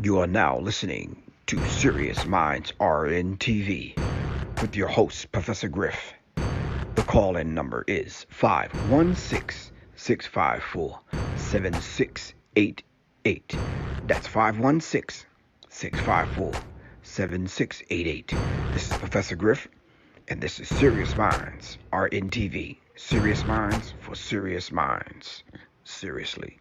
You are now listening to Serious Minds RN TV with your host, Professor Griff. The call-in number is 516-654-7688. That's 516-654-7688. This is Professor Griff, and this is Serious Minds RN TV. Serious Minds for Serious Minds. Seriously.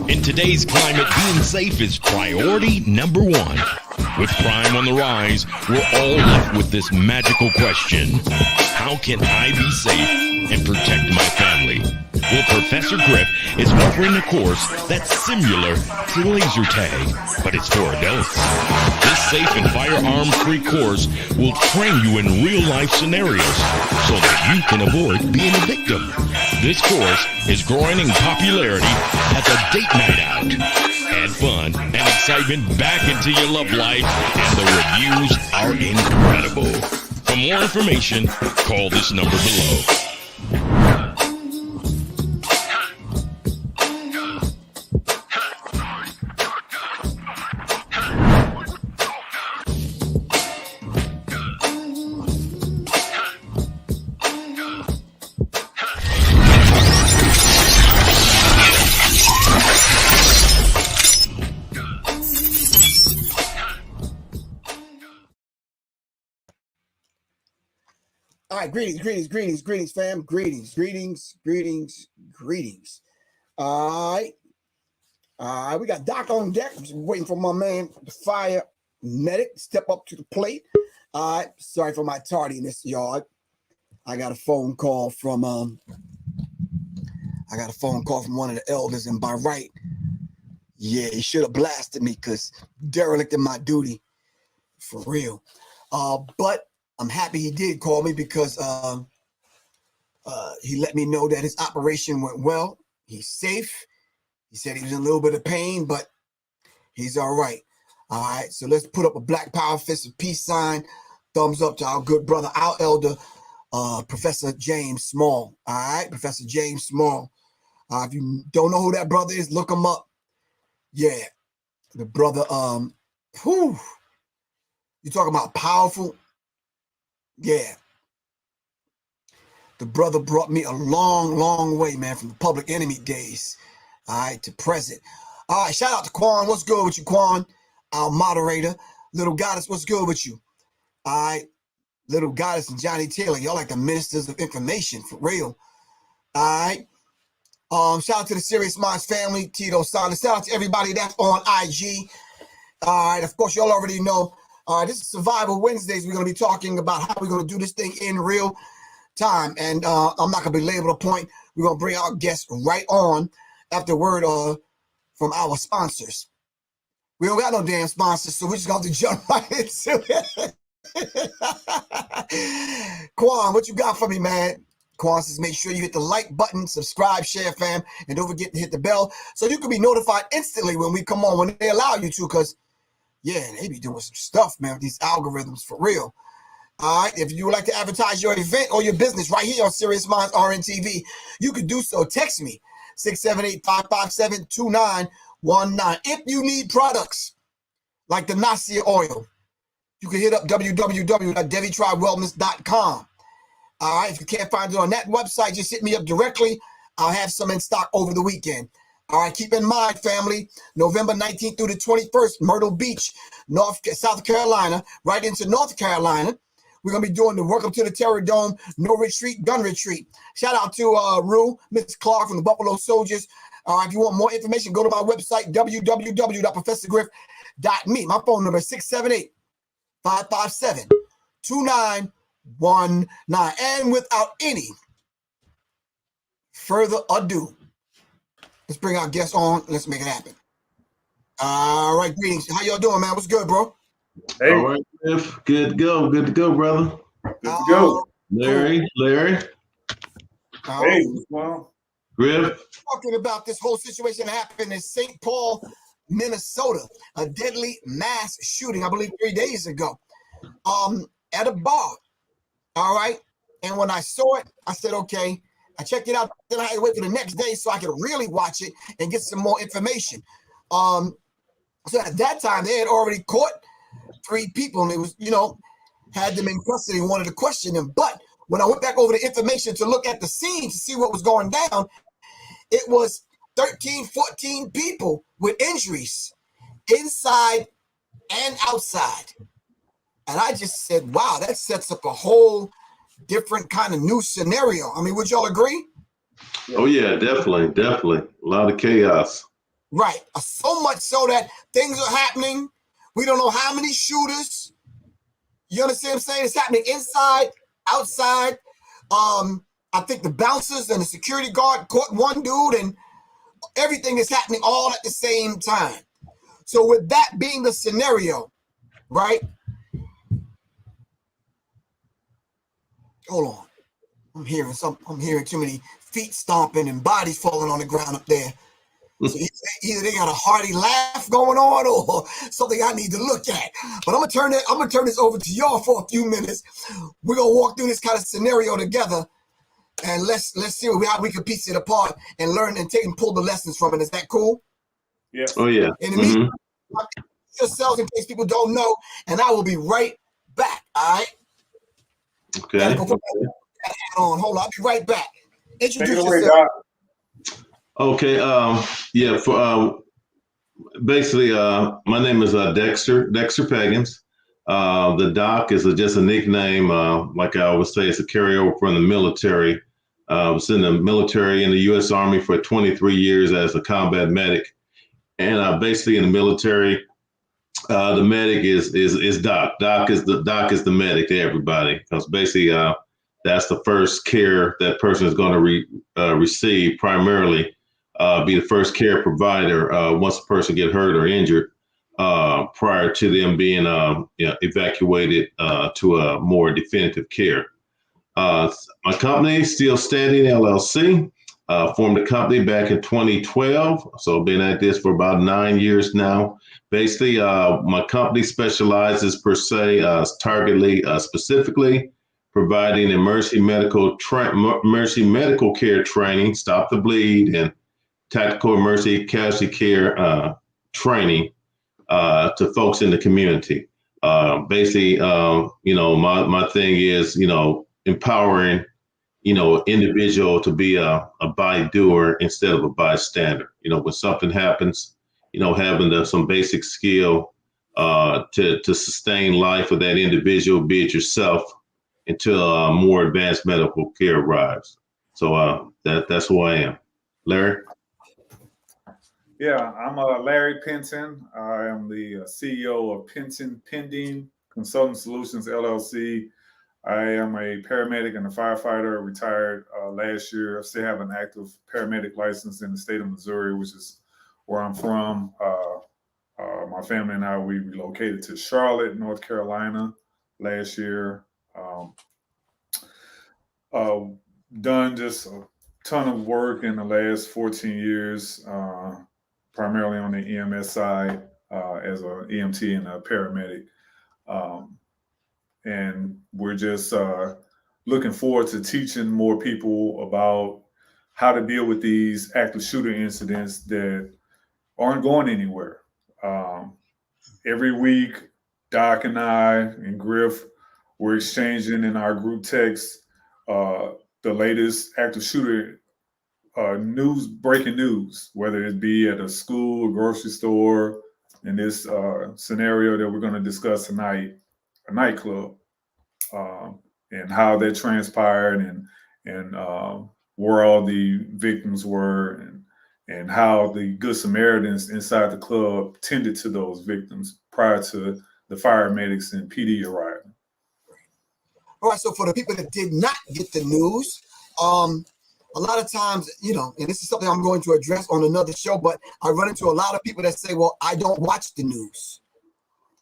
In today's climate, being safe is priority number one. With crime on the rise, we're all left with this magical question. How can I be safe and protect my family? Well, Professor Griff is offering a course that's similar to laser tag, but it's for adults. This safe and firearm-free course will train you in real-life scenarios so that you can avoid being a victim. This course is growing in popularity as a date night out. Add fun and excitement back into your love life, and the reviews are incredible. For more information, call this number below. All right, greetings, fam. Greetings. All right, we got Doc on deck. Just waiting for my man to fire medic step up to the plate. All right, sorry for my tardiness, y'all. I got a phone call from one of the elders, and by right, yeah, he should have blasted me because derelict in my duty, for real. But I'm happy he did call me because he let me know that his operation went well. He's safe. He said he was in a little bit of pain, but he's all right. All right, so let's put up a black power fist of peace sign. Thumbs up to our good brother, our elder, Professor James Small. All right, Professor James Small. If you don't know who that brother is, look him up. Yeah, the brother, you talking about powerful? Yeah. The brother brought me a long, long way, man, from the Public Enemy days, all right, to present. All right, shout out to Quan. What's good with you, Quan? Our moderator. Little Goddess, what's good with you? All right, Little Goddess and Johnny Taylor, y'all like the ministers of information, for real. All right. Shout out to the Serious Minds family, Tito Saunders. Shout out to everybody that's on IG. All right, of course, y'all already know. This is Survival Wednesdays. We're going to be talking about how we're going to do this thing in real time. And I'm not going to belabor the point. We're going to bring our guests right on after word from our sponsors. We don't got no damn sponsors, so we're just going to jump right into it. Quan, what you got for me, man? Quan says, make sure you hit the like button, subscribe, share, fam, and don't forget to hit the bell so you can be notified instantly when we come on, when they allow you to, because, yeah, they be doing some stuff, man, with these algorithms, for real. All right, if you would like to advertise your event or your business right here on Serious Minds RNTV, you can do so. Text me, 678-557-2919. If you need products like the Nasir oil, you can hit up www.devitrywellness.com. All right, if you can't find it on that website, just hit me up directly. I'll have some in stock over the weekend. All right, keep in mind, family, November 19th through the 21st, Myrtle Beach, South Carolina, right into North Carolina. We're going to be doing the Welcome to the Terror Dome, No Retreat, Gun Retreat. Shout out to Rue, Miss Clark from the Buffalo Soldiers. If you want more information, go to my website, www.professorgriff.me. My phone number is 678-557-2919. And without any further ado, let's bring our guests on. Let's make it happen. All right, greetings. How y'all doing, man? What's good, bro? Hey. All right, Griff. Good to go, brother. Good to go. Larry. Hey, well, Griff. Talking about this whole situation that happened in St. Paul, Minnesota, a deadly mass shooting, I believe 3 days ago, at a bar. All right. And when I saw it, I said, okay. I checked it out. Then I had to wait for the next day so I could really watch it and get some more information. So at that time, they had already caught 3 people, and it was, had them in custody, wanted to question them. But when I went back over the information to look at the scene to see what was going down, it was 13, 14 people with injuries inside and outside. And I just said, wow, that sets up a whole different kind of new scenario. I mean, would y'all agree? Oh, yeah, definitely. A lot of chaos. Right. So much so that things are happening. We don't know how many shooters. You understand what I'm saying? It's happening inside, outside. I think the bouncers and the security guard caught one dude, and everything is happening all at the same time. So with that being the scenario, right? Hold on. I'm hearing too many feet stomping and bodies falling on the ground up there. So either they got a hearty laugh going on or something I need to look at. But I'm gonna turn this over to y'all for a few minutes. We're gonna walk through this kind of scenario together, and let's see how we can piece it apart and learn and take and pull the lessons from it. Is that cool? Yeah. Oh yeah. In the meantime, yourselves in case people don't know, and I will be right back. All right. Okay. Hold on. I'll be right back. Introduce Take it away, yourself. Doc. Okay. Yeah. For basically, my name is Dexter Pagans. The Doc is just a nickname. Like I always say, it's a carryover from the military. I was in the military in the U.S. Army for 23 years as a combat medic, and basically in the military, the medic is Doc. Doc is the medic to everybody, because basically that's the first care that person is going to receive. Primarily, be the first care provider once a person get hurt or injured, prior to them being evacuated to a more definitive care. My company, Still Standing LLC, formed a company back in 2012. So I've been at this for about 9 years now. Basically, my company specializes per se, specifically providing emergency medical care training, stop the bleed, and tactical emergency casualty care training to folks in the community. Basically, my thing is, empowering, individual to be a by-doer instead of a bystander. When something happens, having some basic skill to sustain life of that individual, be it yourself, until more advanced medical care arrives. So that's who I am. Larry? Yeah, I'm Larry Pinson. I am the CEO of Pinson Pending Consulting Solutions, LLC. I am a paramedic and a firefighter, retired last year. I still have an active paramedic license in the state of Missouri, which is where I'm from. My family and I, we relocated to Charlotte, North Carolina last year. Done just a ton of work in the last 14 years, primarily on the EMS side as an EMT and a paramedic. And we're just looking forward to teaching more people about how to deal with these active shooter incidents that aren't going anywhere. Every week, Doc and I and Griff, we're exchanging in our group text the latest active shooter breaking news, whether it be at a school, a grocery store, in this scenario that we're going to discuss tonight, a nightclub, and how that transpired, and where all the victims were, and how the Good Samaritans inside the club tended to those victims prior to the fire medics and PD arriving. All right, so for the people that did not get the news, a lot of times, and this is something I'm going to address on another show, but I run into a lot of people that say, well, I don't watch the news.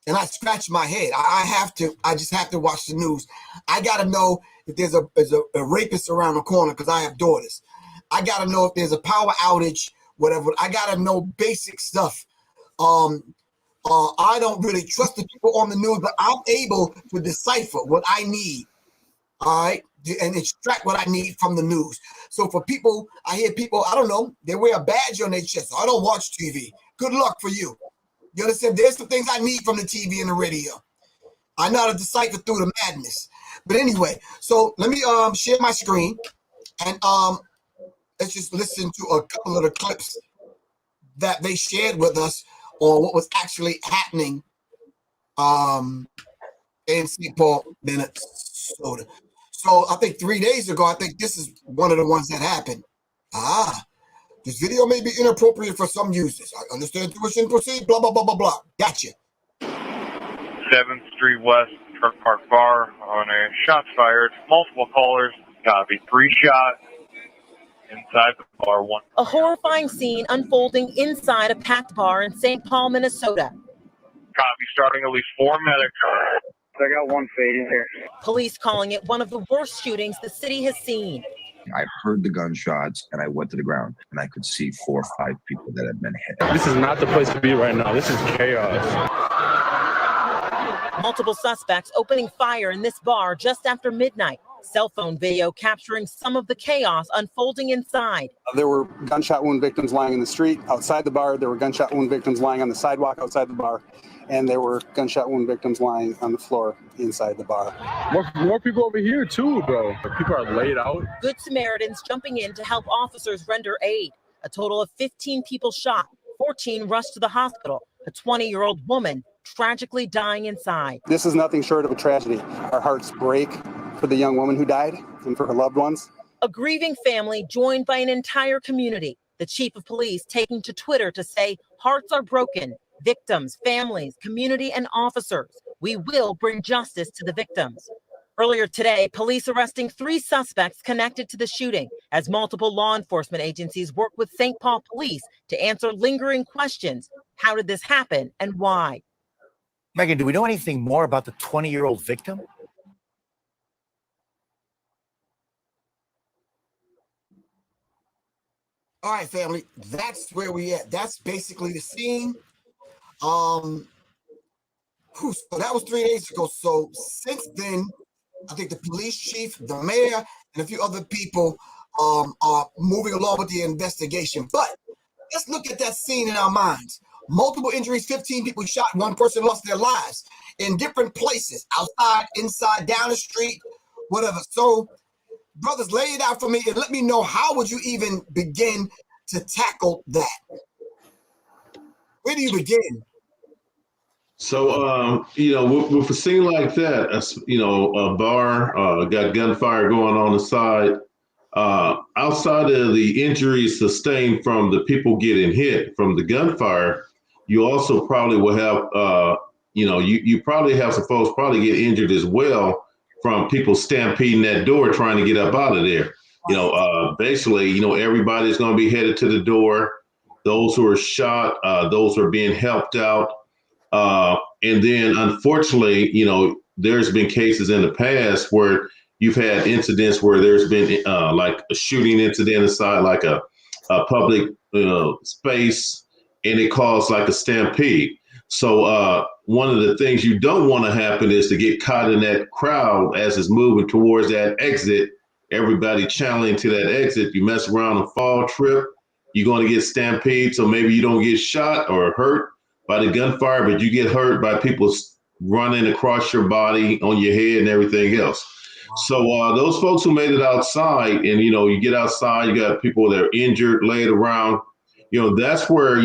And I scratch my head. I just have to watch the news. I got to know if there's a rapist around the corner, because I have daughters. I got to know if there's a power outage, whatever. I got to know basic stuff. I don't really trust the people on the news, but I'm able to decipher what I need, all right, and extract what I need from the news. So for people, I hear people, I don't know, they wear a badge on their chest. I don't watch TV. Good luck for you. You understand? There's some things I need from the TV and the radio. I know how to decipher through the madness. But anyway, so let me share my screen, and let's just listen to a couple of the clips that they shared with us on what was actually happening in St. Paul, Minnesota. So I think 3 days ago, I think this is one of the ones that happened. This video may be inappropriate for some users. I understand tuition proceed, blah, blah, blah, blah, blah. Gotcha. 7th Street West, Truck Park Bar, on a shots fired. Multiple callers. Copy. 3 shots inside the bar. 1. A horrifying scene unfolding inside a packed bar in St. Paul, Minnesota. Copy. Starting at least 4 medics. I got 1 fading here. Police calling it one of the worst shootings the city has seen. I heard the gunshots and I went to the ground and I could see 4 or 5 people that had been hit. This is not the place to be right now. This is chaos. Multiple suspects opening fire in this bar just after midnight. Cell phone video capturing some of the chaos unfolding inside. There were gunshot wound victims lying in the street outside the bar. There were gunshot wound victims lying on the sidewalk outside the bar. And there were gunshot wound victims lying on the floor inside the bar. More people over here too, bro. People are laid out. Good Samaritans jumping in to help officers render aid. A total of 15 people shot, 14 rushed to the hospital. A 20-year-old woman tragically dying inside. This is nothing short of a tragedy. Our hearts break for the young woman who died and for her loved ones. A grieving family joined by an entire community. The chief of police taking to Twitter to say hearts are broken. Victims, families, community, and officers. We will bring justice to the victims. Earlier today, police arresting 3 suspects connected to the shooting as multiple law enforcement agencies work with St. Paul police to answer lingering questions. How did this happen and why? Megan, do we know anything more about the 20-year-old victim? All right, family, that's where we at. That's basically the scene. So that was 3 days ago. So since then, I think the police chief, the mayor, and a few other people are moving along with the investigation. But let's look at that scene in our minds. Multiple injuries, 15 people shot, 1 person lost their lives in different places, outside, inside, down the street, whatever. So, brothers, lay it out for me and let me know, how would you even begin to tackle that? Where do you begin? So, with a scene like that, a bar, got gunfire going on the side. Outside of the injuries sustained from the people getting hit from the gunfire, you also probably will have, you probably have some folks probably get injured as well from people stampeding that door trying to get up out of there. Basically, everybody's going to be headed to the door. Those who are shot, those who are being helped out. And then, unfortunately, there's been cases in the past where you've had incidents where there's been like a shooting incident inside like a public space, and it caused like a stampede. So one of the things you don't want to happen is to get caught in that crowd as it's moving towards that exit. Everybody channeling to that exit. You mess around and fall, trip, you're going to get stampede. So maybe you don't get shot or hurt by the gunfire, but you get hurt by people running across your body, on your head, and everything else. So those folks who made it outside, and you get outside, you got people that are injured, laid around. That's where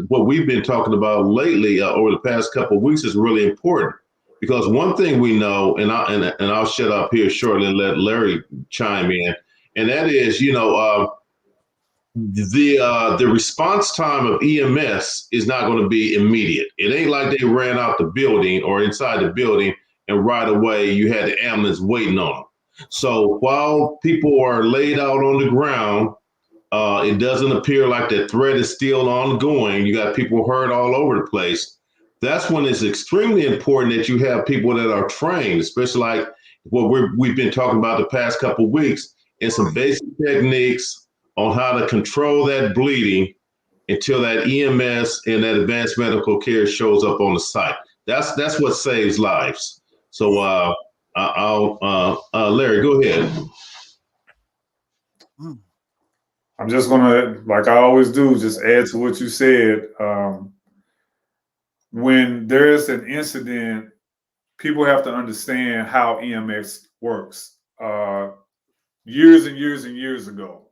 what we've been talking about lately over the past couple of weeks is really important, because one thing we know, and I'll shut up here shortly and let Larry chime in, and that is the response time of EMS is not going to be immediate. It ain't like they ran out the building or inside the building and right away you had the ambulance waiting on them. So while people are laid out on the ground, it doesn't appear like the threat is still ongoing. You got people hurt all over the place. That's when it's extremely important that you have people that are trained, especially like what we've been talking about the past couple of weeks, and some basic techniques on how to control that bleeding until that EMS and that advanced medical care shows up on the site. That's what saves lives. So Larry, go ahead. I'm just gonna, like I always do, just add to what you said. When there's an incident, people have to understand how EMS works. Years and years and years ago,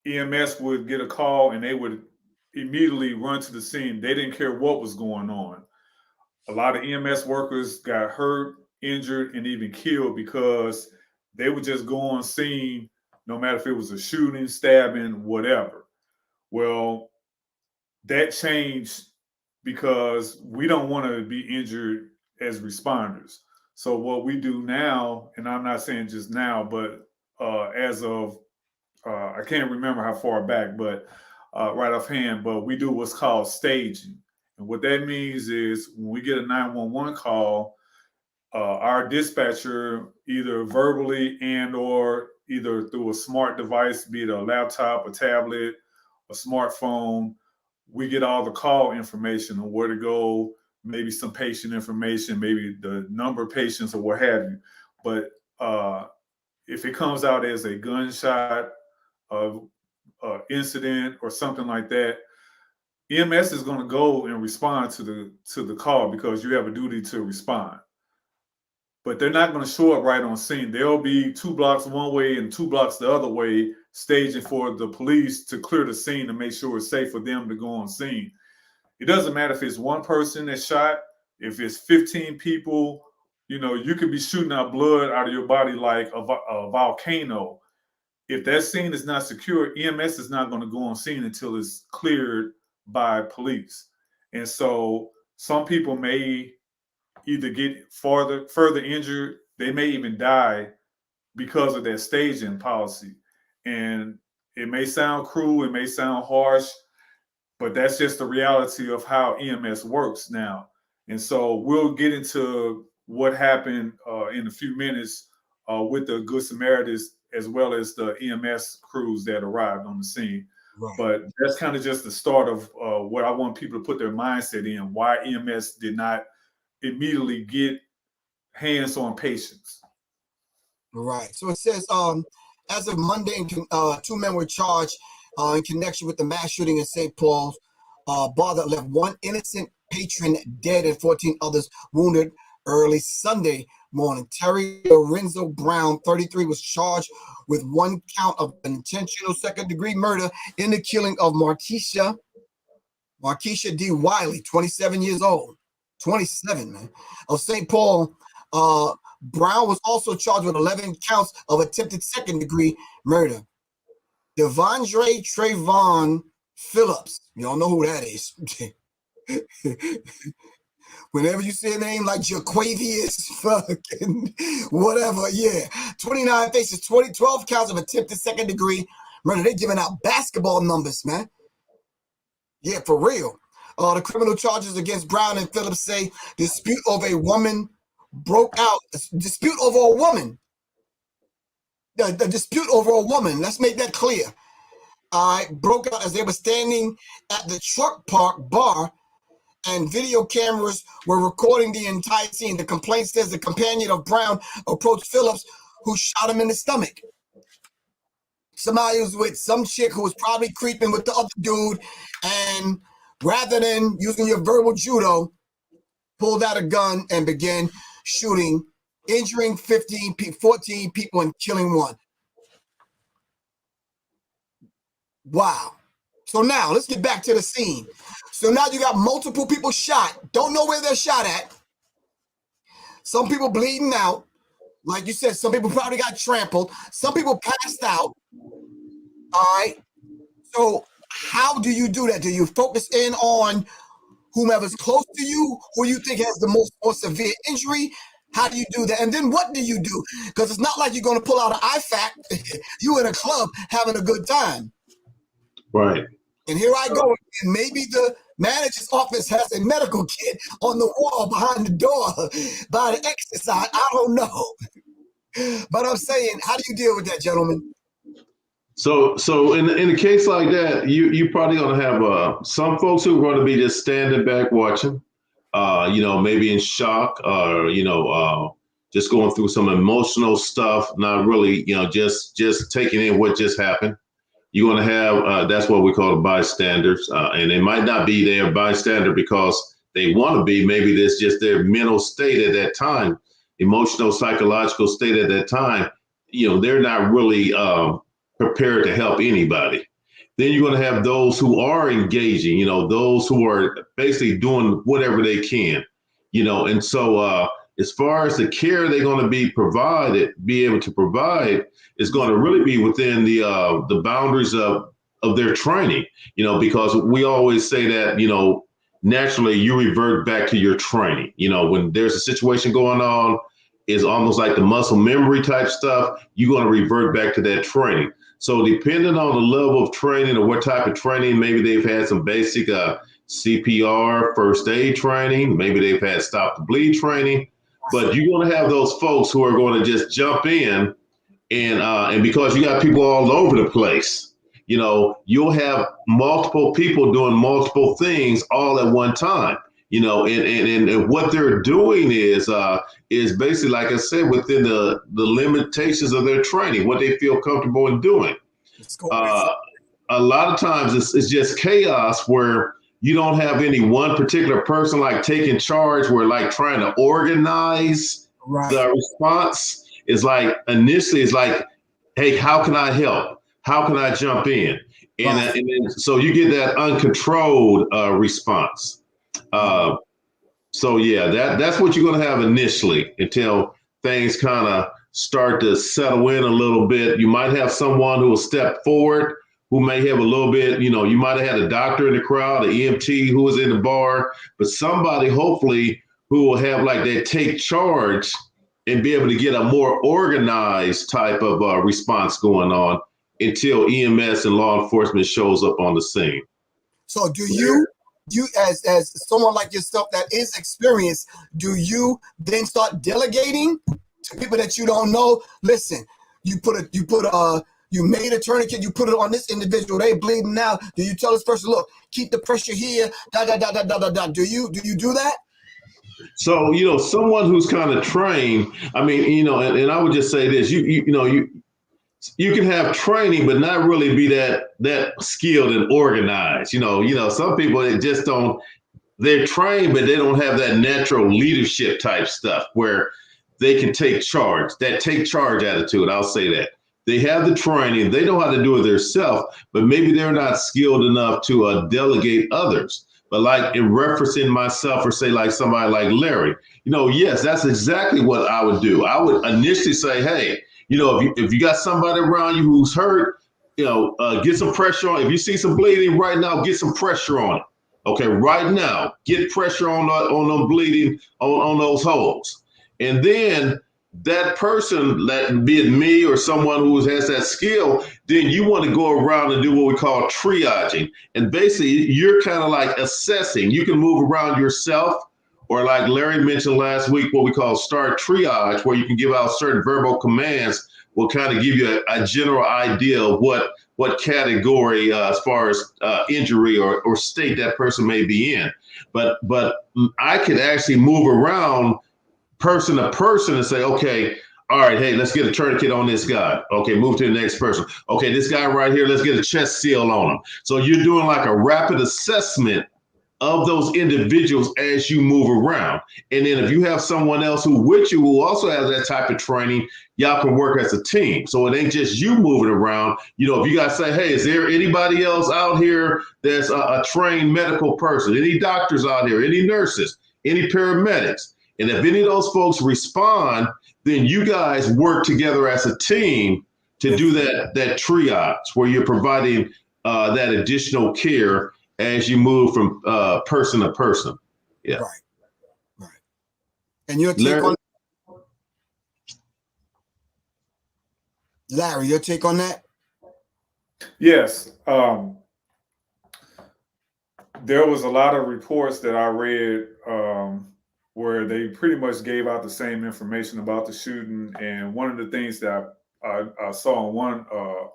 EMS would get a call and they would immediately run to the scene. They didn't care what was going on. A lot of EMS workers got hurt, injured, and even killed because they would just go on scene, no matter if it was a shooting, stabbing, whatever. Well, that changed because we don't want to be injured as responders. So what we do now, and I'm not saying just now, but as of, I can't remember how far back, but right offhand, but we do what's called staging. And what that means is when we get a 911 call, our dispatcher, either verbally and or either through a smart device, be it a laptop, a tablet, a smartphone, we get all the call information on where to go, maybe some patient information, maybe the number of patients or what have you. But if it comes out as a gunshot incident or something like that, EMS is going to go and respond to the call because you have a duty to respond. But they're not going to show up right on scene. There'll be 2 blocks one way and 2 blocks the other way, staging for the police to clear the scene to make sure it's safe for them to go on scene. It doesn't matter if it's one person that's shot, if it's 15 people, you could be shooting out blood out of your body like a volcano. If that scene is not secure, EMS is not going to go on scene until it's cleared by police. And so some people may either get further injured, they may even die because of that staging policy. And it may sound cruel, it may sound harsh, but that's just the reality of how EMS works now. And so we'll get into what happened in a few minutes with the Good Samaritans as well as the EMS crews that arrived on the scene. Right. But that's kind of just the start of what I want people to put their mindset in, why EMS did not immediately get hands on patients. Right. So it says, as of Monday, 2 men were charged in connection with the mass shooting in St. Paul's bar that left 1 innocent patron dead and 14 others wounded early Sunday morning. Terry Lorenzo Brown, 33, was charged with 1 count of intentional second-degree murder in the killing of Markeisha D. Wiley, 27 years old. 27, man, of St. Paul. Brown was also charged with 11 counts of attempted second-degree murder. Devondre Trayvon Phillips, y'all know who that is. Whenever you see a name like Jaquavius, fucking whatever, yeah. 29 faces, 12 counts of attempted second-degree murder. They're giving out basketball numbers, man. Yeah, for real. The criminal charges against Brown and Phillips say dispute over a woman broke out. Dispute over a woman. The dispute over a woman. Let's make that clear. Broke out as they were standing at the truck park bar, and video cameras were recording the entire scene. The complaint says the companion of Brown approached Phillips, who shot him in the stomach. Somebody was with some chick who was probably creeping with the other dude, and rather than using your verbal judo, pulled out a gun and began shooting, injuring 14 people and killing 1. Wow. So now let's get back to the scene. So now you got multiple people shot. Don't know where they're shot at. Some people bleeding out. Like you said, some people probably got trampled. Some people passed out. All right. So how do you do that? Do you focus in on whomever's close to you, who you think has the most or severe injury? How do you do that? And then what do you do? Because it's not like you're going to pull out an IFAC. You in a club having a good time. Right. And here I go. And maybe the manager's office has a medical kit on the wall behind the door by the exit side. I don't know. But I'm saying, how do you deal with that, gentlemen? So in a case like that, you probably going to have some folks who are going to be just standing back watching, maybe in shock or, just going through some emotional stuff, not really, just taking in what just happened. You're going to have, that's what we call the bystanders. And they might not be there bystander because they want to be. Maybe that's just their mental state at that time, emotional, psychological state at that time. They're not really prepared to help anybody. Then you're going to have those who are engaging, those who are basically doing whatever they can, and so as far as the care they're going to be able to provide is going to really be within the boundaries of their training, because we always say that, naturally you revert back to your training. When there's a situation going on, it's almost like the muscle memory type stuff. You're going to revert back to that training. So depending on the level of training or what type of training, maybe they've had some basic CPR, first aid training, maybe they've had stop the bleed training, but you're going to have those folks who are going to just jump in and because you got people all over the place, you'll have multiple people doing multiple things all at one time, and what they're doing is basically, like I said, within the limitations of their training, what they feel comfortable in doing. A lot of times it's just chaos where you don't have any one particular person like taking charge, where like trying to organize the response. Is like initially it's like, hey, how can I help? How can I jump in? And then, so you get that uncontrolled response. So yeah, that's what you're going to have initially until things kind of start to settle in a little bit. You might have someone who will step forward who may have a little bit, you might have had a doctor in the crowd, an EMT who was in the bar, but somebody hopefully who will have like that take charge and be able to get a more organized type of response going on until EMS and law enforcement shows up on the scene. So do you as someone like yourself that is experienced, do you then start delegating to people that you don't know? Listen, you made a tourniquet, you put it on this individual, they bleeding now. Do you tell this person, look, keep the pressure here, Do you do that? So, someone who's kind of trained, I mean, and I would just say this, you can have training, but not really be that skilled and organized. Some people, they're trained, but they don't have that natural leadership type stuff where they can take charge, that take charge attitude. I'll say that. They have the training, they know how to do it themselves, but maybe they're not skilled enough to delegate others. But like in referencing myself, or say like somebody like Larry, yes, that's exactly what I would do. I would initially say, hey, if you got somebody around you who's hurt, get some pressure on. If you see some bleeding right now, get some pressure on it. Okay, right now, get pressure on them bleeding on those holes. And then that person, be it me or someone who has that skill, then you want to go around and do what we call triaging. And basically, you're kind of like assessing. You can move around yourself, or like Larry mentioned last week, what we call start triage, where you can give out certain verbal commands, will kind of give you a general idea of what category as far as injury or state that person may be in. But I could actually move around person to person and say, okay, all right, hey, let's get a tourniquet on this guy. Okay, move to the next person. Okay, this guy right here, let's get a chest seal on him. So you're doing like a rapid assessment of those individuals as you move around. And then if you have someone else who with you who also has that type of training, y'all can work as a team. So it ain't just you moving around. If you guys say, hey, is there anybody else out here that's a trained medical person? Any doctors out here? Any nurses? Any paramedics? And if any of those folks respond, then you guys work together as a team to do that triage where you're providing that additional care as you move from person to person. Yeah. Right. And your take on Larry, your take on that? Yes. There was a lot of reports that I read where they pretty much gave out the same information about the shooting. And one of the things that I saw in one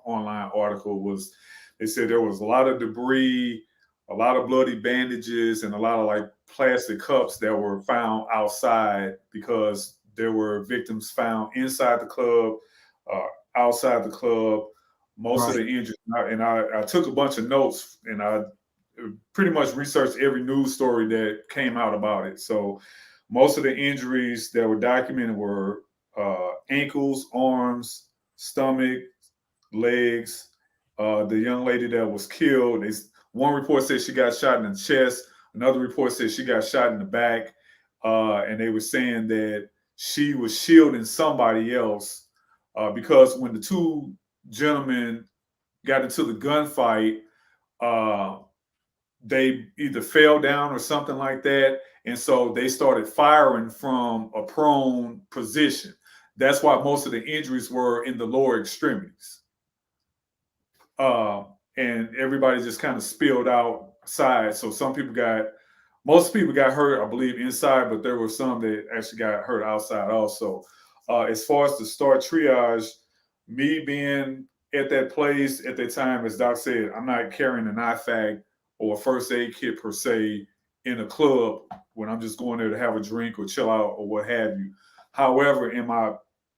online article was they said there was a lot of debris, a lot of bloody bandages, and a lot of like plastic cups that were found outside because there were victims found inside the club, outside the club. Most of the injuries, and I took a bunch of notes, and I pretty much researched every news story that came out about it. So most of the injuries that were documented were ankles, arms, stomach, legs. The young lady that was killed, one report said she got shot in the chest. Another report said she got shot in the back. And they were saying that she was shielding somebody else because when the two gentlemen got into the gunfight, they either fell down or something like that. And so they started firing from a prone position. That's why most of the injuries were in the lower extremities. And everybody just kind of spilled outside. So most people got hurt, I believe, inside, but there were some that actually got hurt outside also. As far as the start triage, me being at that place at that time, as Doc said, I'm not carrying an IFAC or a first aid kit per se in a club when I'm just going there to have a drink or chill out or what have you. However, in my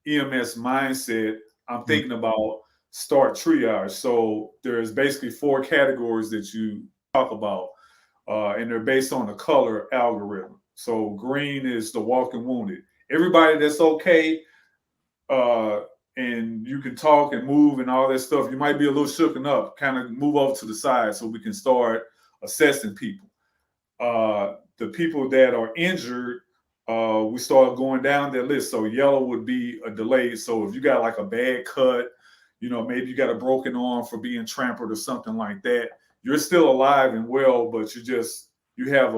EMS mindset, I'm thinking about start triage. So there's basically 4 categories that you talk about, and they're based on the color algorithm. So green is the walking wounded. Everybody that's okay, and you can talk and move and all that stuff. You might be a little shooken up, kind of move over to the side so we can start assessing people. The people that are injured, we start going down that list. So yellow would be a delay. So if you got like a bad cut, maybe you got a broken arm for being trampled or something like that. You're still alive and well, but you have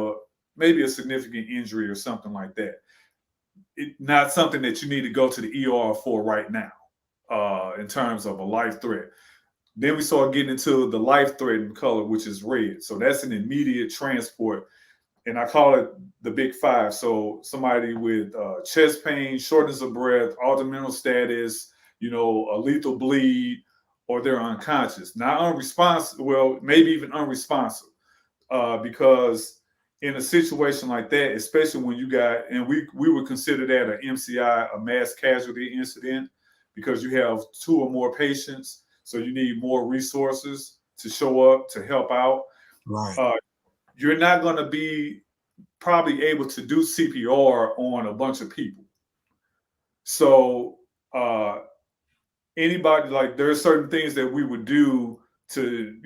maybe a significant injury or something like that. Not something that you need to go to the ER for right now, in terms of a life threat. Then we start getting into the life-threatening color, which is red. So that's an immediate transport. And I call it the big five. So somebody with chest pain, shortness of breath, altered mental status, a lethal bleed, or they're unconscious. Not unresponsive, well, maybe even unresponsive. Because in a situation like that, especially when you got, and we would consider that an MCI, a mass casualty incident, because you have 2 or more patients. So you need more resources to show up to help out. Right. You're not going to be probably able to do CPR on a bunch of people. So anybody, like, there are certain things that we would do to,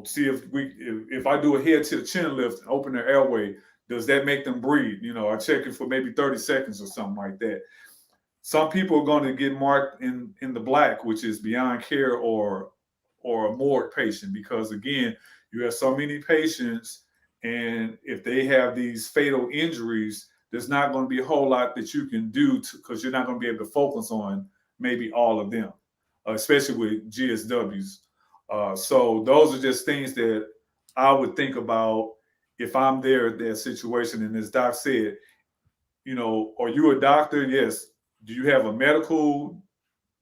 see if I do a head to the chin lift and open their airway, does that make them breathe? I check it for maybe 30 seconds or something like that. Some people are going to get marked in the black, which is beyond care or a morgue patient, because again, you have so many patients, and if they have these fatal injuries, there's not going to be a whole lot that you can do because you're not going to be able to focus on maybe all of them, especially with GSWs. So those are just things that I would think about if I'm there at that situation. And as Doc said, are you a doctor? Yes. Do you have a medical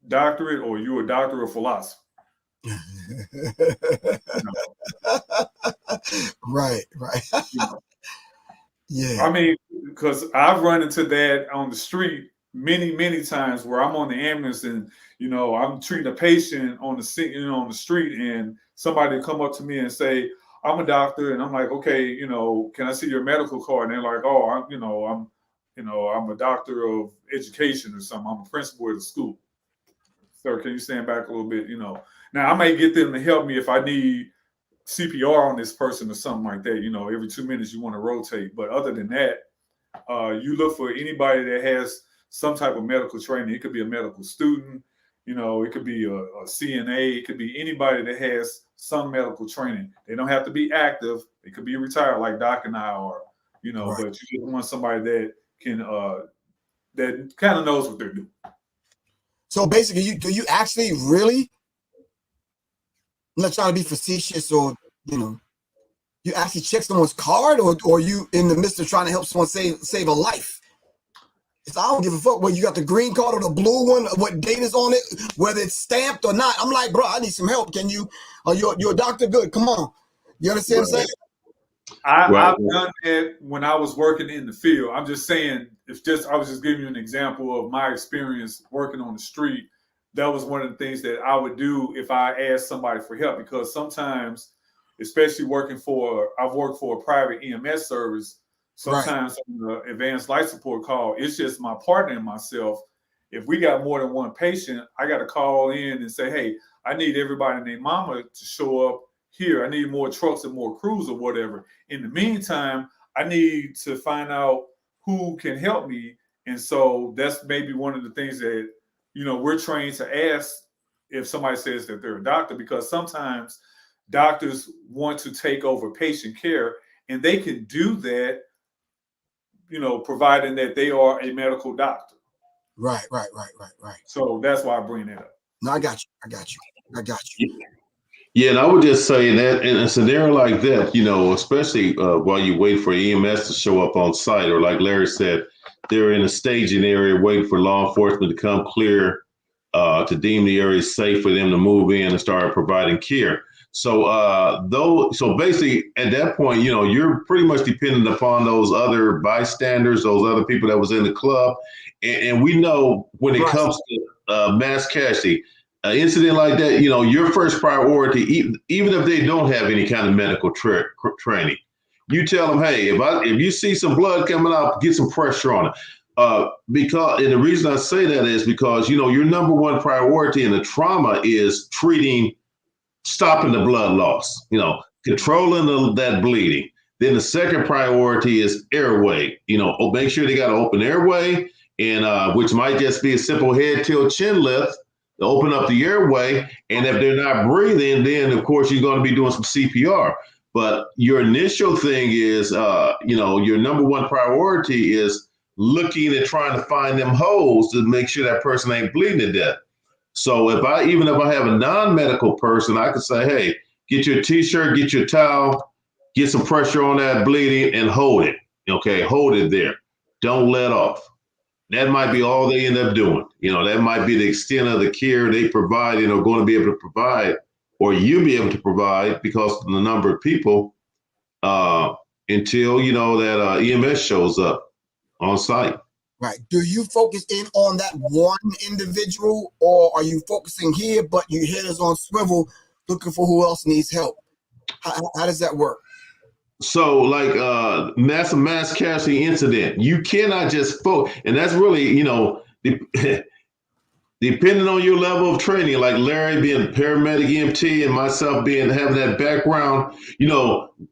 doctorate, or are you a doctor of philosophy? Right. Yeah. I mean, because I've run into that on the street many, many times where I'm on the ambulance and, I'm treating a patient on the street, and somebody come up to me and say, I'm a doctor. And I'm like, okay, can I see your medical card? And they're like, oh, I'm a doctor of education or something. I'm a principal at a school. Sir, can you stand back a little bit? Now I may get them to help me if I need CPR on this person or something like that. Every 2 minutes you want to rotate. But other than that, you look for anybody that has some type of medical training. It could be a medical student, it could be a CNA, it could be anybody that has some medical training. They don't have to be active. They could be retired like Doc and I are, Right. But you just want somebody that can that kind of knows what they're doing. So basically, do you actually really, I'm not trying to be facetious, or you actually check someone's card, or you in the midst of trying to help someone save a life? I don't give a fuck whether you got the green card or the blue one, or what date is on it, whether it's stamped or not. I'm like, bro, I need some help. Can you? You're a doctor. Good. Come on. You understand what I'm saying? I've done that when I was working in the field. I'm just saying, I was just giving you an example of my experience working on the street. That was one of the things that I would do if I asked somebody for help, because sometimes, especially I've worked for a private EMS service. Sometimes on the advanced life support call, it's just my partner and myself. If we got more than one patient, I got to call in and say, hey, I need everybody and their mama to show up here. I need more trucks and more crews or whatever. In the meantime, I need to find out who can help me. And so that's maybe one of the things that, we're trained to ask if somebody says that they're a doctor, because sometimes doctors want to take over patient care, and they can do that, providing that they are a medical doctor. Right. So that's why I bring that up. No, I got you. Yeah, and I would just say that in a scenario like that, especially while you wait for EMS to show up on site, or like Larry said, they're in a staging area waiting for law enforcement to come clear to deem the area safe for them to move in and start providing care. So so basically at that point, you're pretty much dependent upon those other bystanders, those other people that was in the club. And we know when it comes to mass casualty, an incident like that, your first priority, even if they don't have any kind of medical training, you tell them, hey, if you see some blood coming out, get some pressure on it. And the reason I say that is because, your number one priority in the trauma is stopping the blood loss, controlling that bleeding. Then the second priority is airway, make sure they got an open airway, and which might just be a simple head tilt chin lift, open up the airway. And if they're not breathing, then of course you're going to be doing some CPR. But your initial thing is, your number one priority is looking and trying to find them holes to make sure that person ain't bleeding to death. So if I have a non-medical person, I could say, hey, get your t-shirt, get your towel, get some pressure on that bleeding and hold it. Okay, hold it there. Don't let off. That might be all they end up doing. That might be the extent of the care they provide and are going to be able to provide, or you be able to provide because of the number of people until, that EMS shows up on site. Right. Do you focus in on that one individual, or are you focusing here, but your head is on swivel looking for who else needs help? How does that work? So like mass casualty incident, you cannot just focus. And that's really, depending on your level of training, like Larry being paramedic EMT and myself having that background,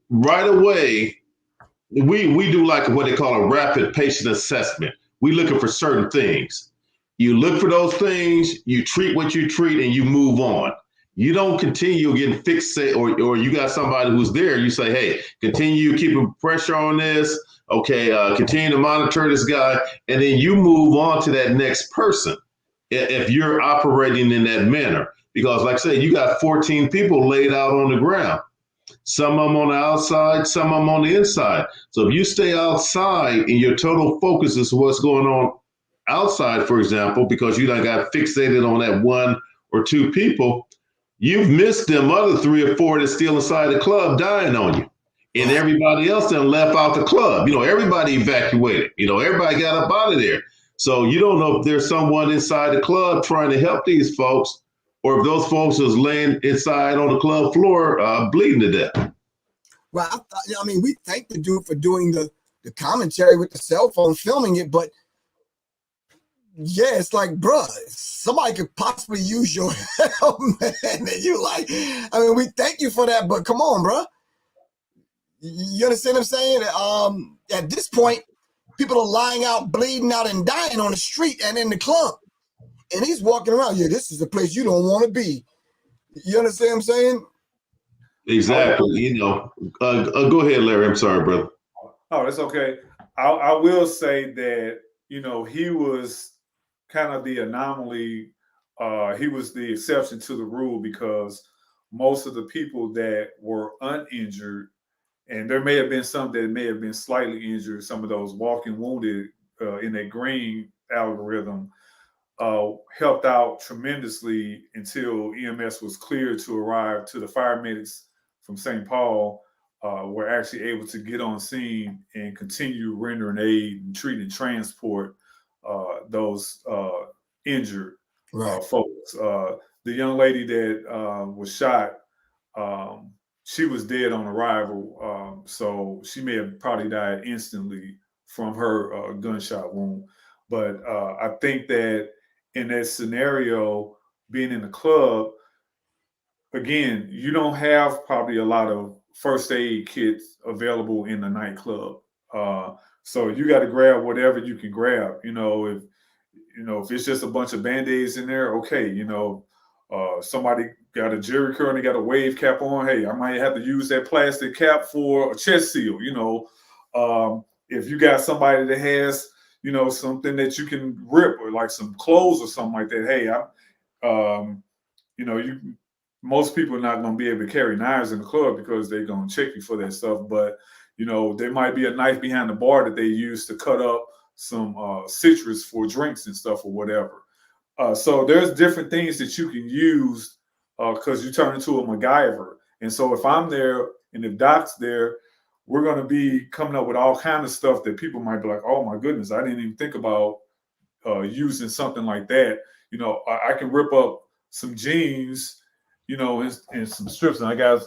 right away, we do like what they call a rapid patient assessment. We looking for certain things. You look for those things, you treat what you treat, and you move on. You don't continue getting fixated, or you got somebody who's there. You say, hey, continue keeping pressure on this. Okay, continue to monitor this guy, and then you move on to that next person if you're operating in that manner. Because like I said, you got 14 people laid out on the ground. Some of them on the outside, some of them on the inside. So if you stay outside and your total focus is what's going on outside, for example, because you done got fixated on that one or two people, you've missed them other 3 or 4 that's still inside the club dying on you. And everybody else then left out the club. Everybody evacuated. Everybody got up out of there. So you don't know if there's someone inside the club trying to help these folks, or if those folks is laying inside on the club floor bleeding to death. Well, we thank the dude for doing the commentary with the cell phone, filming it, but yeah, it's like, bruh, somebody could possibly use your help, man. And you like, we thank you for that, but come on, bruh. You understand what I'm saying? At this point, people are lying out, bleeding out, and dying on the street and in the club. And he's walking around, this is a place you don't want to be. You understand what I'm saying? Exactly. Go ahead, Larry. I'm sorry, brother. Oh, that's okay. I will say that, he was kind of the anomaly. He was the exception to the rule, because most of the people that were uninjured, and there may have been some that may have been slightly injured, some of those walking wounded in that green algorithm, helped out tremendously until EMS was cleared to arrive. To the fire medics from St. Paul were actually able to get on scene and continue rendering aid and treat and transport those injured folks. The young lady that was shot, she was dead on arrival, so she may have probably died instantly from her gunshot wound. But I think that in that scenario, being in the club, again, you don't have probably a lot of first aid kits available in the nightclub. So you got to grab whatever you can grab. If it's just a bunch of Band-Aids in there, okay. Somebody got a jerry curl and they got a wave cap on. Hey, I might have to use that plastic cap for a chest seal. If you got somebody that has, something that you can rip, or like some clothes or something like that. Hey, most people are not going to be able to carry knives in the club because they're going to check you for that stuff. But, there might be a knife behind the bar that they use to cut up some citrus for drinks and stuff or whatever. So there's different things that you can use because you turn into a MacGyver. And so if I'm there and if Doc's there, we're going to be coming up with all kinds of stuff that people might be like, oh my goodness, I didn't even think about using something like that. I can rip up some jeans, and some strips. And I got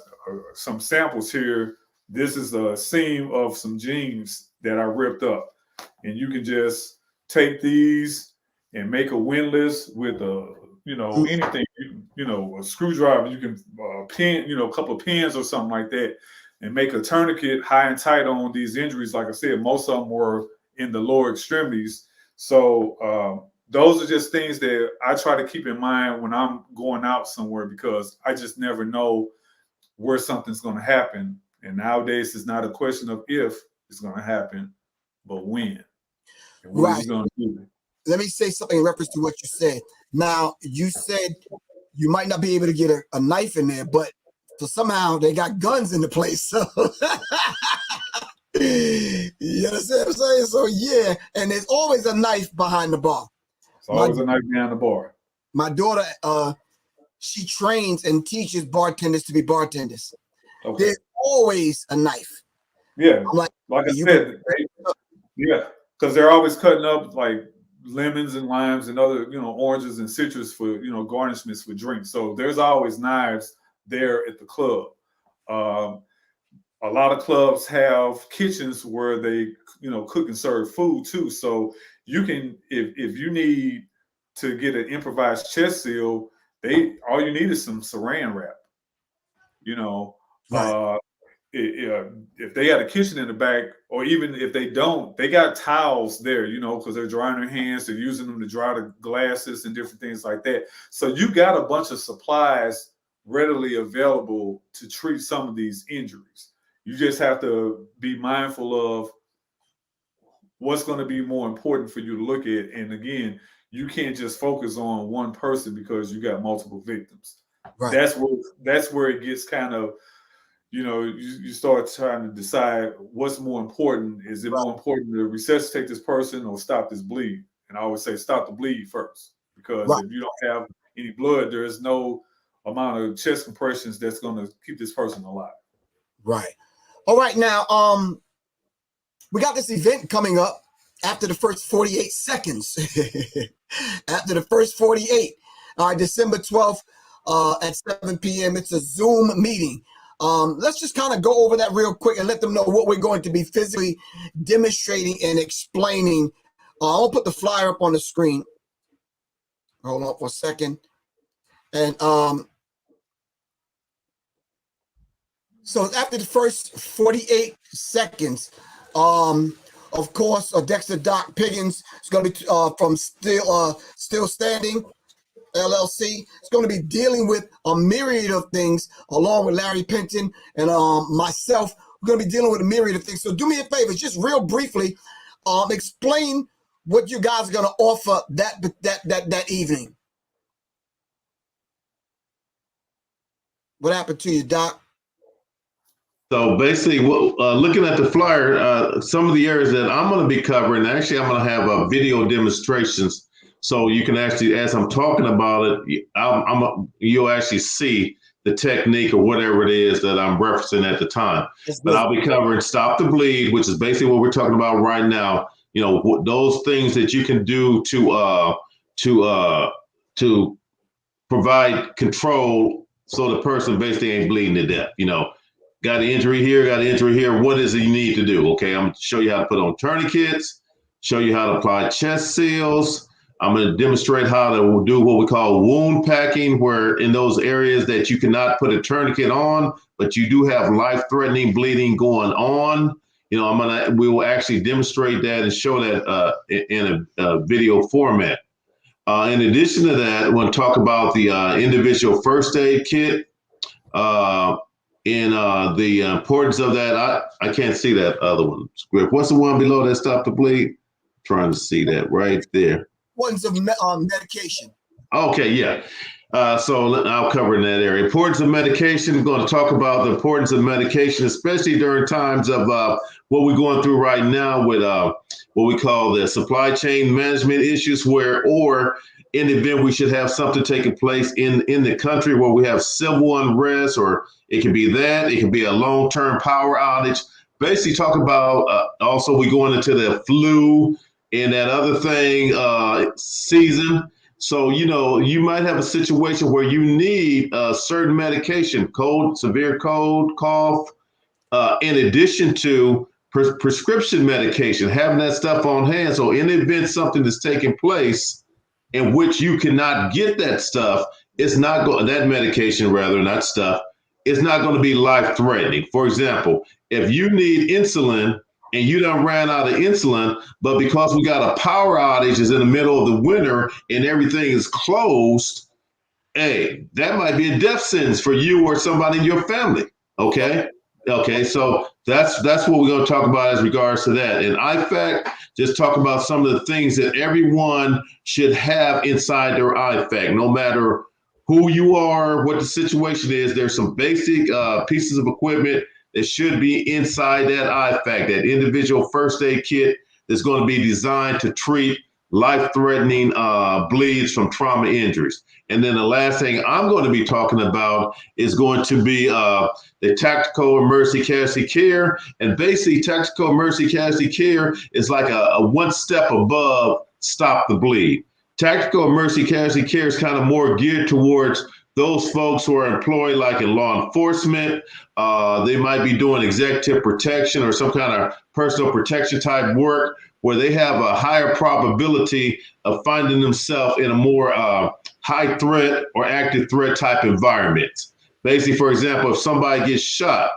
some samples here. This is a seam of some jeans that I ripped up. And you can just take these and make a windlass with anything, a screwdriver. You can pin, a couple of pins or something like that, and make a tourniquet high and tight on these injuries. Like I said, most of them were in the lower extremities. So those are just things that I try to keep in mind when I'm going out somewhere, because I just never know where something's going to happen. And nowadays, it's not a question of if it's going to happen, but when. And what are you going to do? Let me say something in reference to what you said. Now, you said you might not be able to get a knife in there, but so somehow they got guns in the place. So you understand what I'm saying? So yeah, and there's always a knife behind the bar. There's always a knife behind the bar. My daughter, she trains and teaches bartenders to be bartenders. Okay. There's always a knife. Yeah, like I said, yeah, because they're always cutting up like lemons and limes and other, oranges and citrus for, garnishments for drinks. So there's always knives there at the club. A lot of clubs have kitchens where they, cook and serve food too. So you can, if you need to get an improvised chest seal, all you need is some saran wrap. If they got a kitchen in the back, or even if they don't, they got towels there, because they're drying their hands, they're using them to dry the glasses and different things like that. So you got a bunch of supplies readily available to treat some of these injuries. You just have to be mindful of what's going to be more important for you to look at. And again, you can't just focus on one person because you got multiple victims. Right. That's where it gets kind of, you start trying to decide what's more important. Is it more important to resuscitate this person or stop this bleed? And I always say stop the bleed first, because if you don't have any blood, there is no amount of chest compressions that's going to keep this person alive. Right. All right. Now, we got this event coming up after the first 48 seconds. After the first 48, December 12th at 7 p.m. It's a Zoom meeting. Let's just kind of go over that real quick and let them know what we're going to be physically demonstrating and explaining. I'll put the flyer up on the screen. Hold on for a second. And so after the first 48 seconds, of course, Dexter Doc Piggins is going to be from Still Standing LLC. It's going to be dealing with a myriad of things, along with Larry Pinson and myself. We're going to be dealing with a myriad of things. So do me a favor, just real briefly, explain what you guys are going to offer that evening. What happened to you, Doc? So basically, looking at the flyer, some of the areas that I'm going to be covering, actually, I'm going to have video demonstrations. So you can actually, as I'm talking about it, you'll actually see the technique or whatever it is that I'm referencing at the time. But I'll be covering Stop the Bleed, which is basically what we're talking about right now. Those things that you can do to provide control so the person basically ain't bleeding to death. Got an injury here, what is it you need to do? Okay, I'm going to show you how to put on tourniquets, show you how to apply chest seals. I'm going to demonstrate how to do what we call wound packing, where in those areas that you cannot put a tourniquet on, but you do have life-threatening bleeding going on. We will actually demonstrate that and show that in a video format. In addition to that, I want to talk about the individual first aid kit. The importance of that. I can't see that other one. Script. What's the one below that Stop the Bleed? Trying to see that right there. One's of medication. Okay, yeah. So I'll cover in that area. Importance of medication. We're going to talk about the importance of medication, especially during times of what we're going through right now with what we call the supply chain management issues, or in the event we should have something taking place in the country where we have civil unrest, or it can be that, it can be a long-term power outage. Basically talk about also we going into the flu and that other thing season. So, you might have a situation where you need certain medication, cold, severe cold, cough, in addition to prescription medication, having that stuff on hand. So in the event something is taking place in which you cannot get that stuff, that medication rather, not stuff, it's not going to be life-threatening. For example, if you need insulin and you done ran out of insulin, but because we got a power outage is in the middle of the winter and everything is closed, hey, that might be a death sentence for you or somebody in your family. Okay. Okay. So that's what we're going to talk about as regards to that. And IFAC, just talk about some of the things that everyone should have inside their IFAC, no matter who you are, what the situation is. There's some basic pieces of equipment that should be inside that IFAC, that individual first aid kit that's going to be designed to treat life-threatening bleeds from trauma injuries. And then the last thing I'm going to be talking about is going to be the tactical emergency casualty care. And basically, tactical emergency casualty care is like a one step above stop the bleed. Tactical emergency casualty care is kind of more geared towards those folks who are employed like in law enforcement. They might be doing executive protection or some kind of personal protection type work where they have a higher probability of finding themselves in a more high threat or active threat type environment. Basically, for example, if somebody gets shot,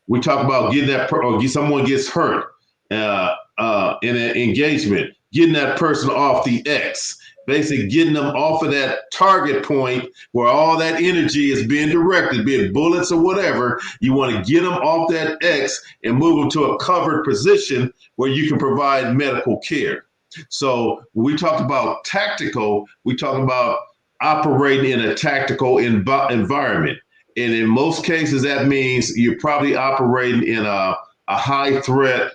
we talk about getting that, or someone gets hurt in an engagement, getting that person off the X. Basically getting them off of that target point where all that energy is being directed, be it bullets or whatever. You want to get them off that X and move them to a covered position where you can provide medical care. So when we talk about tactical, we talk about operating in a tactical environment. And in most cases, that means you're probably operating in a high threat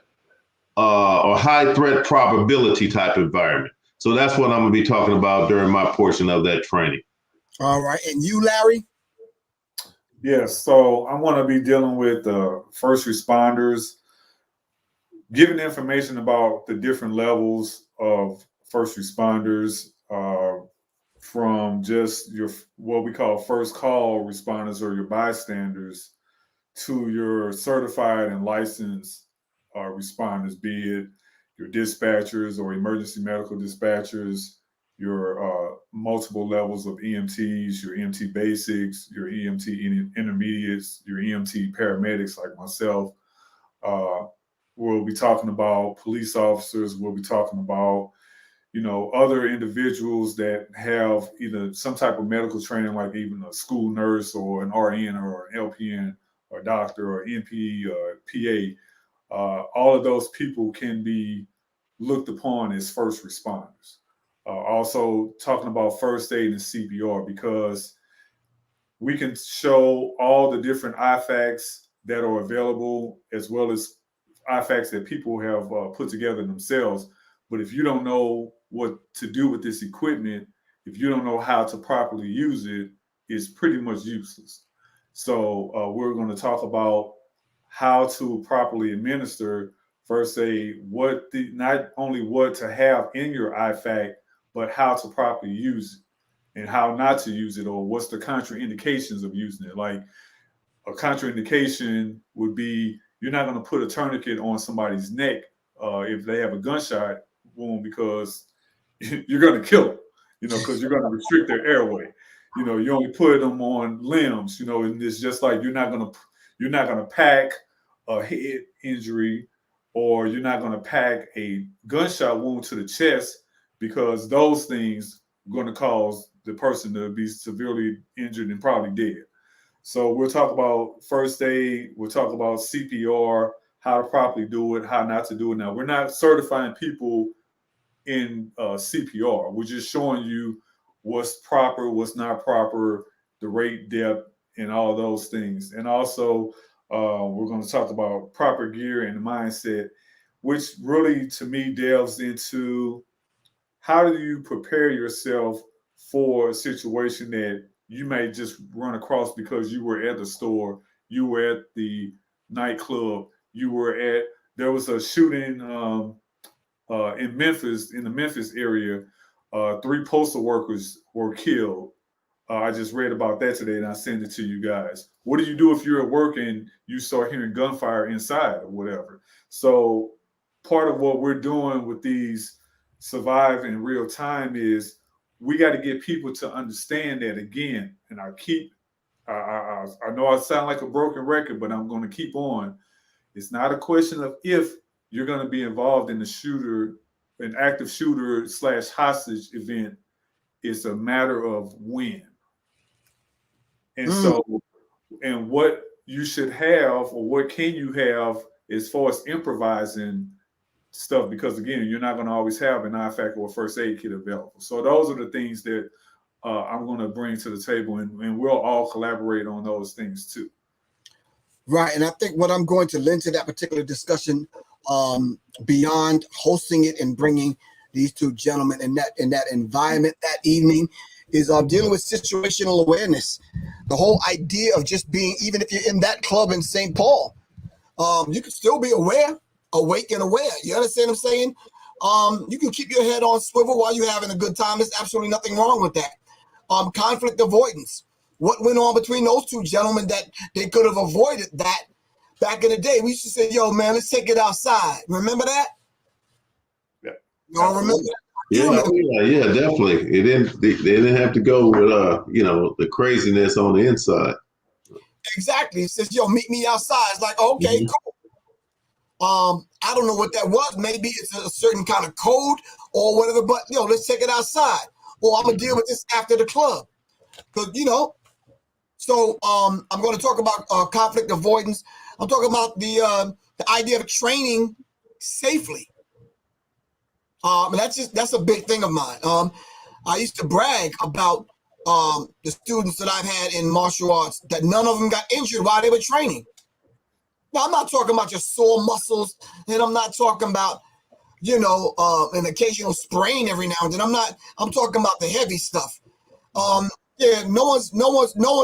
or high threat probability type environment. So that's what I'm going to be talking about during my portion of that training. All right. And you, Larry? Yes. So I'm going to be dealing with first responders, giving information about the different levels of first responders, from just your what we call first call responders or your bystanders to your certified and licensed responders, be it your dispatchers or emergency medical dispatchers, your multiple levels of EMTs, your EMT basics, your EMT intermediates, your EMT paramedics like myself. We'll be talking about police officers. We'll be talking about, other individuals that have either some type of medical training, like even a school nurse or an RN or an LPN or a doctor or NP or PA. All of those people can be looked upon as first responders. Also talking about first aid and CPR, because we can show all the different IFACs that are available, as well as IFACs that people have put together themselves. But if you don't know what to do with this equipment, if you don't know how to properly use it, it's pretty much useless. So we're going to talk about how to properly administer first aid, not only what to have in your IFAC, but how to properly use it and how not to use it, or what's the contraindications of using it. Like a contraindication would be, you're not going to put a tourniquet on somebody's neck if they have a gunshot wound, because you're going to kill them, because you're going to restrict their airway. You only put them on limbs, and it's just like you're not going to pack a head injury, or you're not going to pack a gunshot wound to the chest, because those things are going to cause the person to be severely injured and probably dead. So we'll talk about first aid. We'll talk about CPR, how to properly do it, how not to do it. Now, we're not certifying people in CPR. We're just showing you what's proper, what's not proper, the rate, depth, and all those things. And also, we're going to talk about proper gear and mindset, which really, to me, delves into how do you prepare yourself for a situation that you may just run across because you were at the store, you were at the nightclub, there was a shooting in Memphis, in the Memphis area. 3 postal workers were killed. I just read about that today and I sent it to you guys. What do you do if you're at work and you start hearing gunfire inside or whatever? So part of what we're doing with these Survive in Real Time is we got to get people to understand that again. And I know I sound like a broken record, but I'm going to keep on. It's not a question of if you're going to be involved in an active shooter / hostage event. It's a matter of when. And so, and what you should have, or what can you have as far as improvising stuff, because again, you're not going to always have an IFAC or a first aid kit available. So those are the things that I'm going to bring to the table, and we'll all collaborate on those things too. Right, and I think what I'm going to lend to that particular discussion, beyond hosting it and bringing these two gentlemen in that environment that evening, is dealing with situational awareness. The whole idea of just being, even if you're in that club in St. Paul, you can still be aware, awake and aware. You understand what I'm saying? You can keep your head on swivel while you're having a good time. There's absolutely nothing wrong with that. Conflict avoidance. What went on between those two gentlemen that they could have avoided that back in the day? We used to say, yo, man, let's take it outside. Remember that? Yeah. Y'all remember that? Yeah, definitely. They didn't have to go with the craziness on the inside. Exactly. It says, yo, meet me outside. It's like, okay, cool. I don't know what that was. Maybe it's a certain kind of code or whatever, but let's take it outside. Or I'm gonna deal with this after the club. Because so I'm going to talk about conflict avoidance. I'm talking about the idea of training safely. And that's a big thing of mine. I used to brag about the students that I've had in martial arts, that none of them got injured while they were training. Now, I'm not talking about your sore muscles, and I'm not talking about an occasional sprain every now and then. I'm talking about the heavy stuff. Yeah, no one's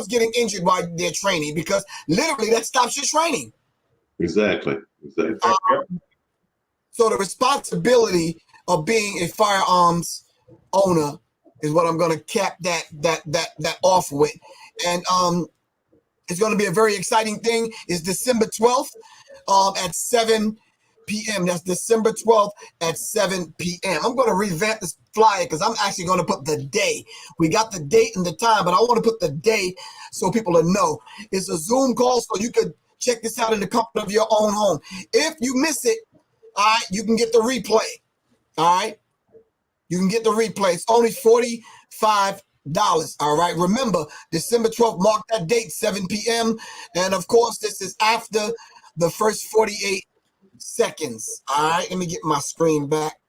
getting injured while they're training, because literally that stops your training. Exactly. So the responsibility of being a firearms owner is what I'm going to cap that off with, and it's going to be a very exciting thing. It's December 12th at 7 p.m. That's December 12th at 7 p.m. I'm going to revamp this flyer because I'm actually going to put the day. We got the date and the time, but I want to put the day so people will know. It's a Zoom call, so you could check this out in the comfort of your own home. If you miss it, all right, you can get the replay. All right? You can get the replay. It's only $45. All right? Remember, December 12th, mark that date, 7 p.m. And, of course, this is after the first 48 seconds. All right, let me get my screen back.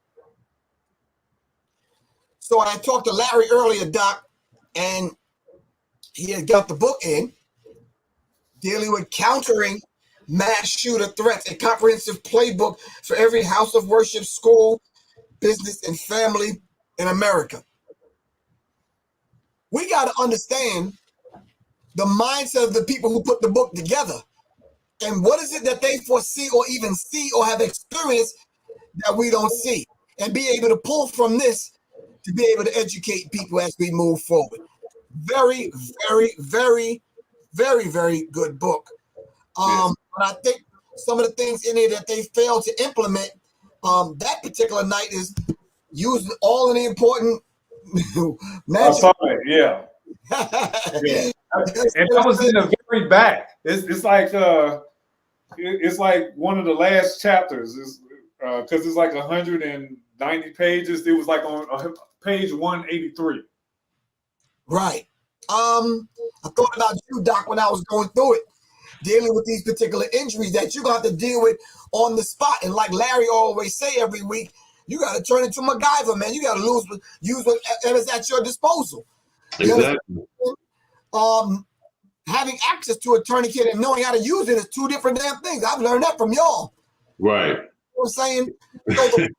So I talked to Larry earlier, Doc, and he had got the book in, dealing with countering mass shooter threats, a comprehensive playbook for every house of worship, school, business, and family in America. We got to understand the mindset of the people who put the book together. And what is it that they foresee or even see or have experienced that we don't see? And be able to pull from this to be able to educate people as we move forward. Very, very, very, very, very good book. But I think some of the things in it that they failed to implement that particular night is using all of the important magic. Yeah. Yeah. And I was in the very back. It's like one of the last chapters, because it's like 190 pages. It was like on page 183. Right. I thought about you, Doc, when I was going through it, dealing with these particular injuries that you got to deal with on the spot. And like Larry always say every week, you got to turn into MacGyver, man. You got to use what is at your disposal. Exactly. Having access to a tourniquet and knowing how to use it is two different damn things. I've learned that from y'all. Right. You know what I'm saying? So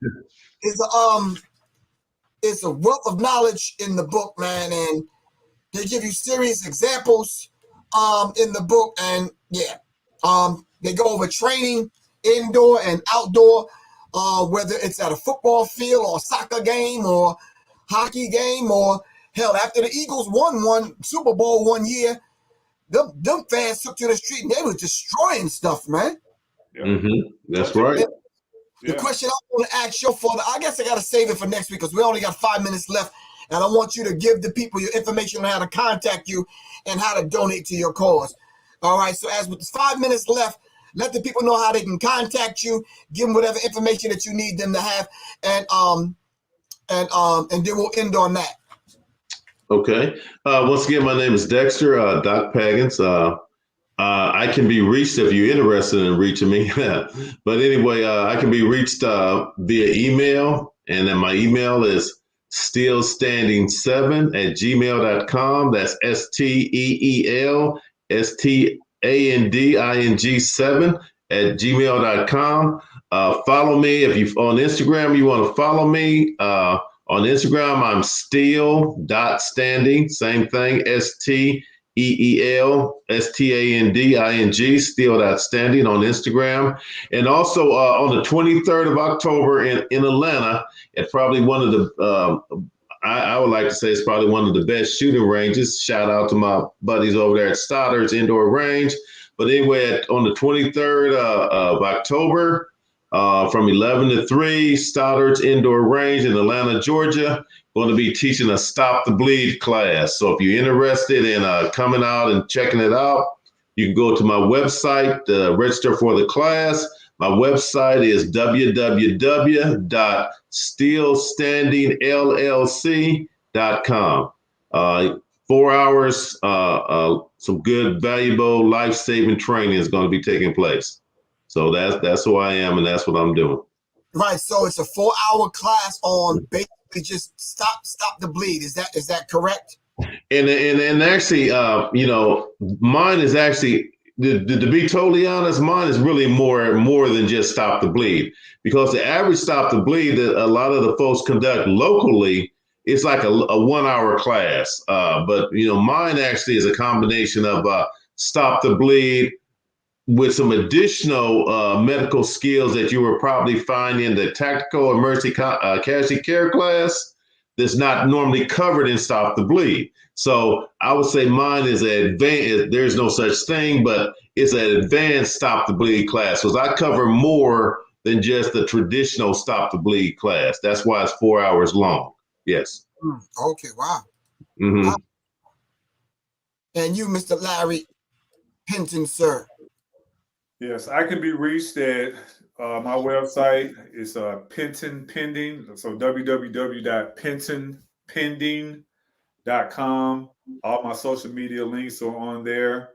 it's a wealth of knowledge in the book, man, and they give you serious examples in the book, and they go over training indoor and outdoor, whether it's at a football field or soccer game or hockey game, or hell, after the Eagles won one Super Bowl one year, them fans took to the street and they were destroying stuff, man. Mm-hmm. That's right. The question I want to ask your father, I guess I got to save it for next week because we only got 5 minutes left, and I want you to give the people your information on how to contact you and how to donate to your cause. All right, so as with 5 minutes left, let the people know how they can contact you, give them whatever information that you need them to have, and then we'll end on that. Okay. Once again, my name is Dexter, Doc Pagans. I can be reached if you're interested in reaching me. But anyway, I can be reached via email, and then my email is stillstanding7@gmail.com. That's STEELSTANDING7@gmail.com. Follow me if you on Instagram. You want to follow me on Instagram. I'm still.standing. Same thing. STEELSTANDING, still.standing on Instagram. And also on the 23rd of October in Atlanta, at probably one of the, I would like to say it's probably one of the best shooting ranges. Shout out to my buddies over there at Stoddard's Indoor Range. But anyway, on the 23rd of October, from 11 to 3, Stoddard's Indoor Range in Atlanta, Georgia. Going to be teaching a Stop the Bleed class. So if you're interested in coming out and checking it out, you can go to my website, register for the class. My website is www.stillstandingllc.com. 4 hours, some good, valuable, life-saving training is going to be taking place. So that's who I am, and that's what I'm doing. Right. So it's a 4-hour class on basically just stop the bleed. Is that correct? And actually, mine is actually, to be totally honest, mine is really more than just stop the bleed, because the average stop the bleed that a lot of the folks conduct locally, it's like a 1-hour class. But mine actually is a combination of stop the bleed with some additional medical skills that you will probably find in the tactical emergency casualty care class that's not normally covered in Stop the Bleed. So I would say mine is advanced. There's no such thing, but it's an advanced Stop the Bleed class, because I cover more than just the traditional Stop the Bleed class. That's why it's 4 hours long. Yes. Okay. Wow. Mm-hmm. Wow. And you, Mr. Larry Pinson, sir. Yes, I can be reached at my website. It's Pinson Pending. So www.pinsonpending.com. All my social media links are on there.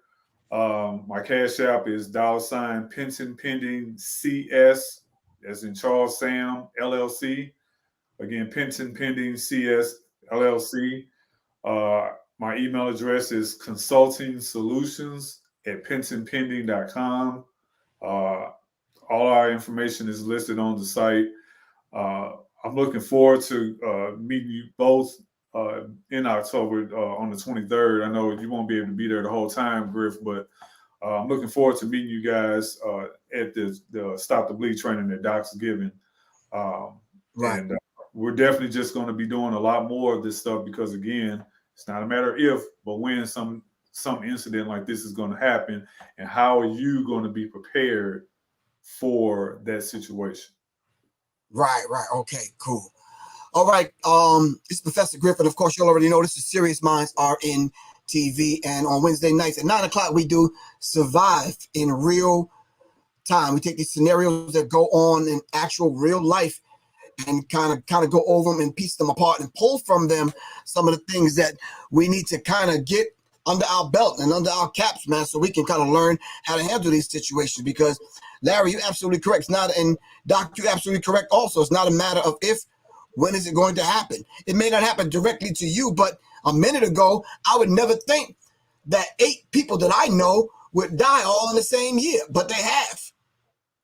My Cash App is $ Pinson Pending CS, as in Charles Sam LLC. Again, Pinson Pending CS LLC. My email address is consultingsolutions@pinsonpending.com. All our information is listed on the site. I'm looking forward to meeting you both in October on the 23rd. I know you won't be able to be there the whole time, Griff, but I'm looking forward to meeting you guys at the Stop the Bleed training that Doc's giving. Right. And we're definitely just going to be doing a lot more of this stuff, because, again, it's not a matter of if, but when some incident like this is going to happen, and how are you going to be prepared for that situation? Right. Okay, cool. All right. It's Professor Griffin. Of course, you already know this is Serious Minds are in TV, and on Wednesday nights at 9 o'clock, we do Survive in Real Time. We take these scenarios that go on in actual real life and kind of go over them and piece them apart and pull from them some of the things that we need to kind of get under our belt and under our caps, man, so we can kind of learn how to handle these situations. Because Larry, you're absolutely correct. It's not, and Doc, you're absolutely correct also. It's not a matter of if, when is it going to happen? It may not happen directly to you, but a minute ago, I would never think that 8 people that I know would die all in the same year, but they have.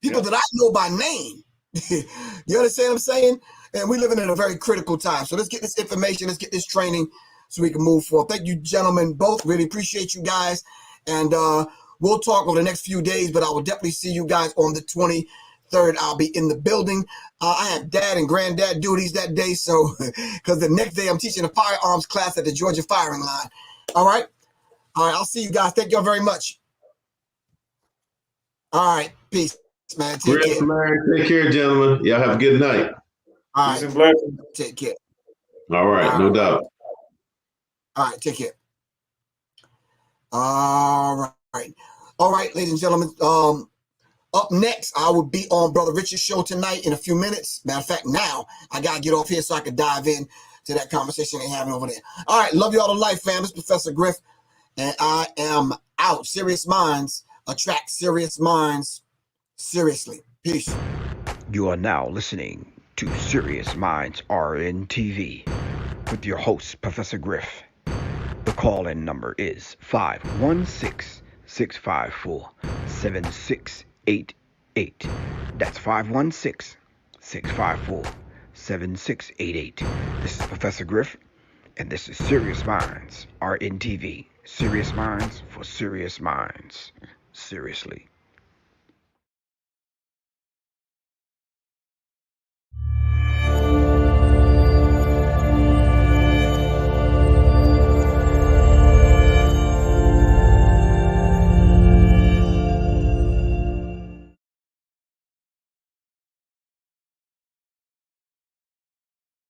People that I know by name. You understand what I'm saying? And we're living in a very critical time. So let's get this information, let's get this training so we can move forward. Thank you, gentlemen, both. Really appreciate you guys. And we'll talk over the next few days, but I will definitely see you guys on the 23rd. I'll be in the building. I have dad and granddad duties that day, so because the next day I'm teaching a firearms class at the Georgia firing line. All right, I'll see you guys. Thank y'all very much. All right, peace, man. Take care. Larry, take care, gentlemen. Y'all have a good night. All Peace and right, blessings. take care. All right, no doubt. All right, take care. All right, ladies and gentlemen. Up next, I will be on Brother Richard's show tonight in a few minutes. Matter of fact, now I got to get off here so I can dive in to that conversation they're having over there. All right, love you all to life, fam. This is Professor Griff, and I am out. Serious minds attract serious minds seriously. Peace. You are now listening to Serious Minds RNTV with your host, Professor Griff. The call-in number is 516-654-7688. That's 516-654-7688. This is Professor Griff, and this is Serious Minds RNTV. Serious Minds for Serious Minds. Seriously.